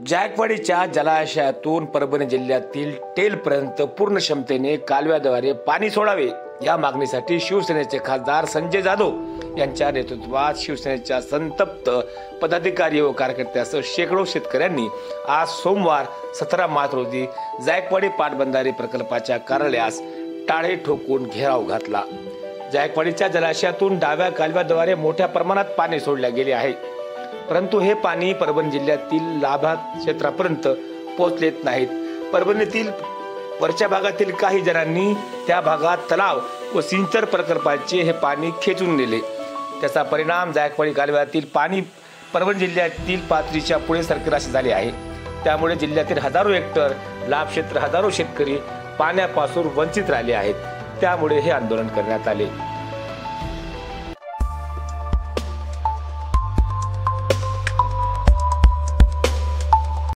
जायकवाडीच्या जलाशयातून परभणी जिल्ह्यातील टेलपर्यंत पूर्ण क्षमतेने कालव्याद्वारे पाणी सोडावे या मागणीसाठी शिवसेनेचे खासदार संजय जाधव यांच्या नेतृत्वात शिवसेनेच्या संतप्त पदाधिकारी व कार्यकर्त्यांसह शेकडो शेतकऱ्यांनी आज सोमवार 17 मार्च रोजी जायकवाडी पाटबंधारे प्रकल्पाच्या कार्यालयास टाळे ठोकून घेराव घातला। जायकवाडीच्या जलाशयातून डाव्या कालव्याद्वारे मोठ्या प्रमाणात पाणी सोडले गेले आहे, परंतु हे पाणी परभणी जिल्ह्यातील लाभात क्षेत्रापर्यंत पोहोचलेत नाहीत। परभणीतील वरच्या भागातील काही जणांनी त्या भागात तलाव व सिंचन प्रकल्पाचे हे पाणी खेचून नेले। त्याचा परिणाम जायकवाडी कालव्यातील पाणी परभणी जिल्ह्यातील पातळीच्या पुढे सरकराशी झाले आहे। त्यामुळे जिल्ह्यातील हजारो हेक्टर लाभ क्षेत्र हजारो शेतकरी पाण्यापासून वंचित राहिले आहेत। त्यामुळे हे आंदोलन करण्यात आले।